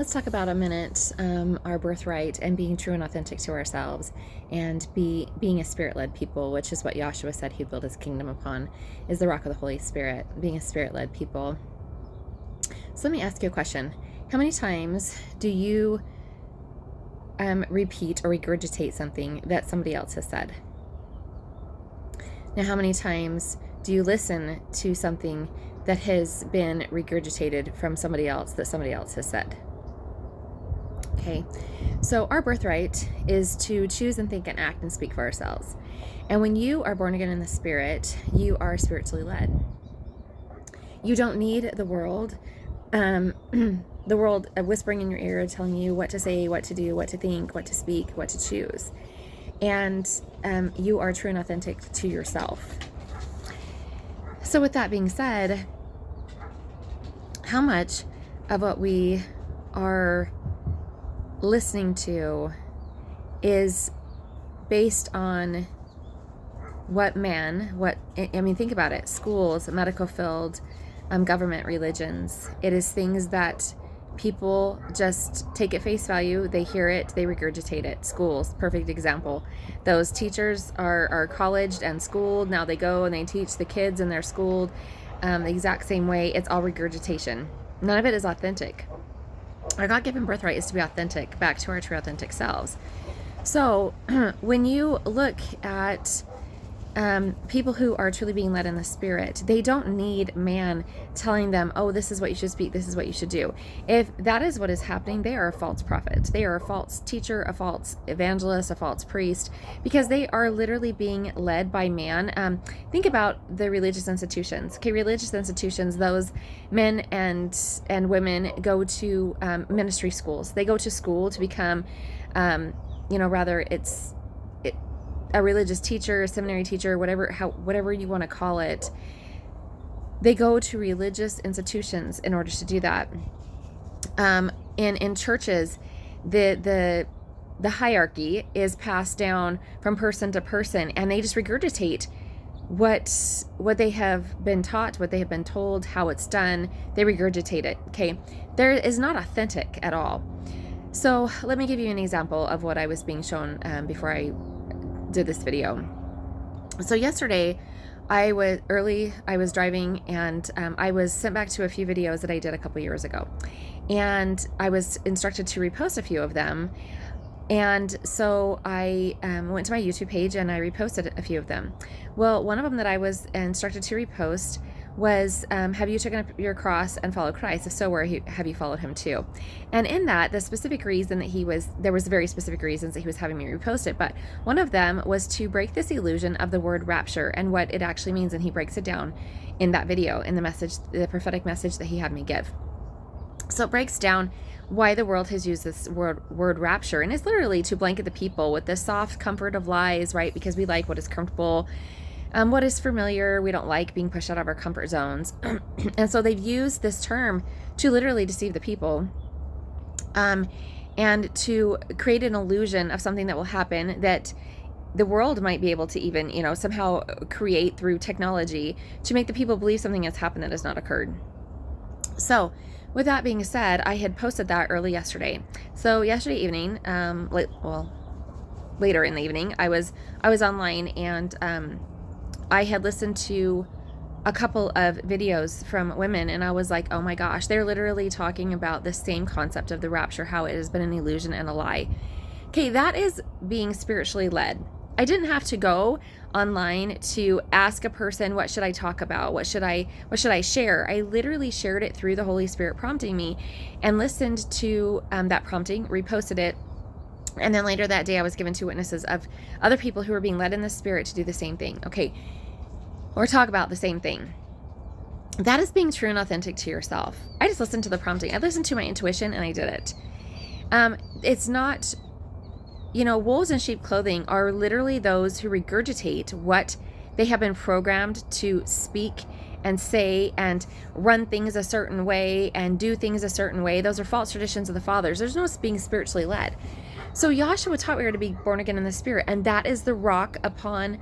Let's talk about a minute our birthright and being true and authentic to ourselves, and being a spirit-led people, which is what Yahshua said he'd build his kingdom upon, is the rock of the Holy Spirit, being a spirit-led people. So let me ask you a question. How many times do you repeat or regurgitate something that somebody else has said? Now, how many times do you listen to something that has been regurgitated from somebody else that somebody else has said? Okay, so our birthright is to choose and think and act and speak for ourselves. And when you are born again in the Spirit, you are spiritually led. You don't need the world whispering in your ear, telling you what to say, what to do, what to think, what to speak, what to choose. And you are true and authentic to yourself. So with that being said, how much of what we are listening to is based on think about it, schools, medical field, government, religions. It is things that people just take at face value. They hear it, they regurgitate it. Schools, perfect example. Those teachers are colleged and schooled. Now they go and they teach the kids and they're schooled the exact same way. It's all regurgitation. None of it is authentic. Our God-given birthright is to be authentic, back to our true authentic selves. So when you look at people who are truly being led in the Spirit, they don't need man telling them, oh, this is what you should speak, this is what you should do. If that is what is happening, they are a false prophet. They are a false teacher, a false evangelist, a false priest, because they are literally being led by man. Think about the religious institutions. Okay, religious institutions, those men and women go to ministry schools. They go to school to become, a religious teacher, a seminary teacher, whatever you want to call it. They go to religious institutions in order to do that. In churches, the hierarchy is passed down from person to person, and they just regurgitate what they have been taught, what they have been told, how it's done. They regurgitate it. Okay, there is not authentic at all. So let me give you an example of what I was being shown before I did this video. So yesterday I was driving, and I was sent back to a few videos that I did a couple years ago, and I was instructed to repost a few of them. And so I went to my YouTube page and I reposted a few of them. Well, one of them that I was instructed to repost was, have you taken up your cross and followed Christ? If so, where have you followed him to? And in that, the specific reason that there was very specific reasons that he was having me repost it, but one of them was to break this illusion of the word rapture and what it actually means. And he breaks it down in that video, in the message, the prophetic message that he had me give. So it breaks down why the world has used this word rapture, and it's literally to blanket the people with the soft comfort of lies, right? Because we like what is comfortable, what is familiar. We don't like being pushed out of our comfort zones. And so they've used this term to literally deceive the people, and to create an illusion of something that will happen that the world might be able to even, somehow create through technology to make the people believe something has happened that has not occurred. So with that being said, I had posted that early yesterday. So yesterday evening, later in the evening, I was online, and I had listened to a couple of videos from women, and I was like, oh my gosh, they're literally talking about the same concept of the rapture, how it has been an illusion and a lie. Okay, that is being spiritually led. I didn't have to go online to ask a person, what should I talk about? What should I share? I literally shared it through the Holy Spirit prompting me, and listened to that prompting, reposted it. And then later that day, I was given 2 witnesses of other people who were being led in the Spirit to do the same thing. Okay, or talk about the same thing. That is being true and authentic to yourself. I just listened to the prompting. I listened to my intuition, and I did it. It's not... wolves in sheep clothing are literally those who regurgitate what they have been programmed to speak and say and run things a certain way and do things a certain way. Those are false traditions of the fathers. There's no being spiritually led. So Yahshua taught we are to be born again in the Spirit, and that is the rock upon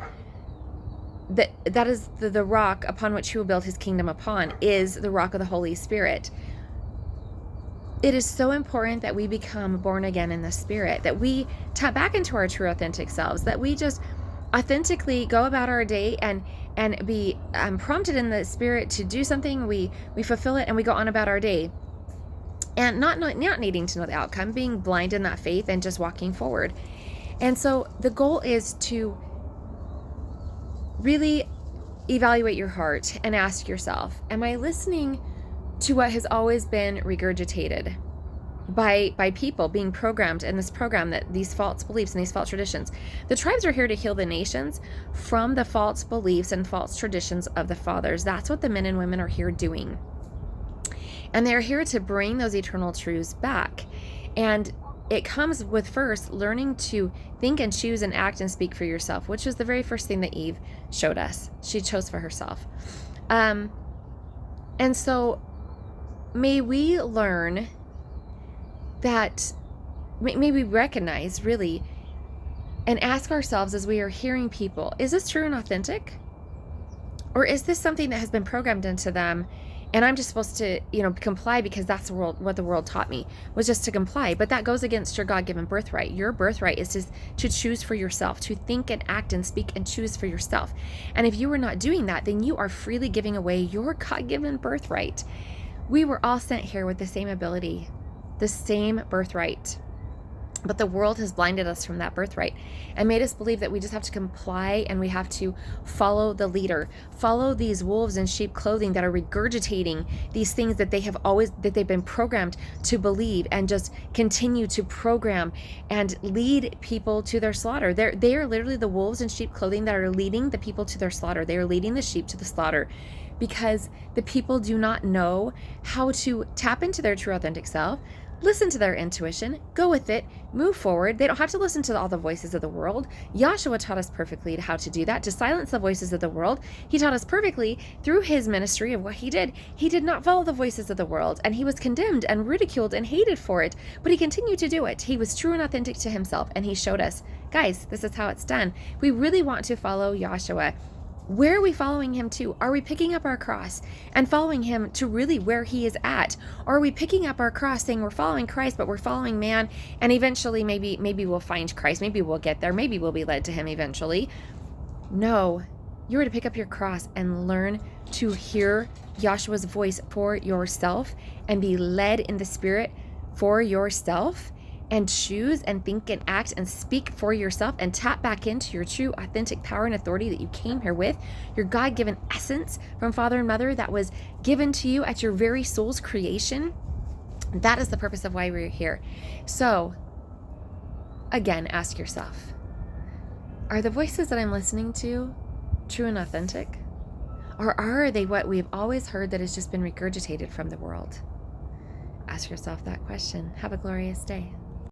that is the rock upon which he will build his kingdom upon, is the rock of the Holy Spirit. it is so important that we become born again in the Spirit, that we tap back into our true authentic selves, that we just authentically go about our day and be prompted in the Spirit to do something. We fulfill it and we go on about our day, and not needing to know the outcome, being blind in that faith and just walking forward. And so the goal is to really evaluate your heart and ask yourself, am I listening to what has always been regurgitated by people, being programmed in this program, that these false beliefs and these false traditions? The tribes are here to heal the nations from the false beliefs and false traditions of the fathers. That's what the men and women are here doing. And they're here to bring those eternal truths back. And it comes with first learning to think and choose and act and speak for yourself, which was the very first thing that Eve showed us. She chose for herself. And so may we learn that, may we recognize really and ask ourselves as we are hearing people, is this true and authentic? Or is this something that has been programmed into them and I'm just supposed to, comply because that's what the world taught me, was just to comply. But that goes against your God-given birthright. Your birthright is to choose for yourself, to think and act and speak and choose for yourself. And if you are not doing that, then you are freely giving away your God-given birthright. We were all sent here with the same ability, the same birthright. But the world has blinded us from that birthright and made us believe that we just have to comply and we have to follow the leader, follow these wolves in sheep clothing that are regurgitating these things that they've been programmed to believe, and just continue to program and lead people to their slaughter. They are literally the wolves in sheep clothing that are leading the people to their slaughter. They are leading the sheep to the slaughter because the people do not know how to tap into their true authentic self, listen to their intuition, go with it, move forward. They don't have to listen to all the voices of the world. Yahshua taught us perfectly how to do that, to silence the voices of the world. He taught us perfectly through his ministry of what he did. He did not follow the voices of the world, and he was condemned and ridiculed and hated for it, but he continued to do it. He was true and authentic to himself, and he showed us, guys, this is how it's done. We really want to follow Yahshua. Where are we following him to? Are we picking up our cross and following him to really where he is at? Or are we picking up our cross saying we're following Christ, but we're following man, and eventually maybe we'll find Christ, maybe we'll get there, maybe we'll be led to him eventually? No, you are to pick up your cross and learn to hear Yahshua's voice for yourself and be led in the Spirit for yourself, and choose and think and act and speak for yourself and tap back into your true authentic power and authority that you came here with, your God-given essence from Father and Mother that was given to you at your very soul's creation. That is the purpose of why we're here. So again, ask yourself, are the voices that I'm listening to true and authentic? Or are they what we've always heard that has just been regurgitated from the world? Ask yourself that question. Have a glorious day.